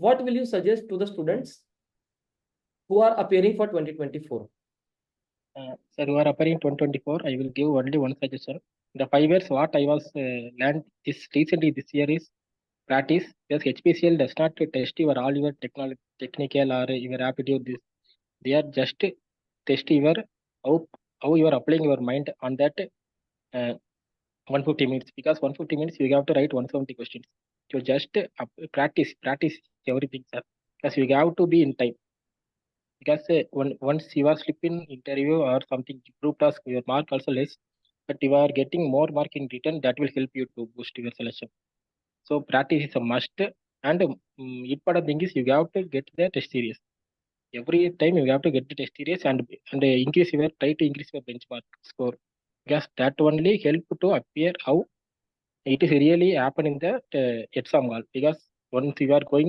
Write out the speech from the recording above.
what will you suggest to the students who are appearing for 2024? Sir, who are appearing 2024, I will give only one suggestion. The 5 years what I was learned this recently this year is practice. Because HPCL does not test your all your technical or your aptitude. They are just test your how you are applying your mind on that 150 minutes. Because 150 minutes you have to write 170 questions. So just practice everything, sir. Because you have to be in time. Because once you are slipping interview or something group task, your mark also less, but you are getting more mark in return, that will help you to boost your selection. So practice is a must. And important thing is you have to get the test series every time. You have to get the test series and increase your try to increase your benchmark score, because that only help to appear how it is really happen in the exam hall. Because once you are going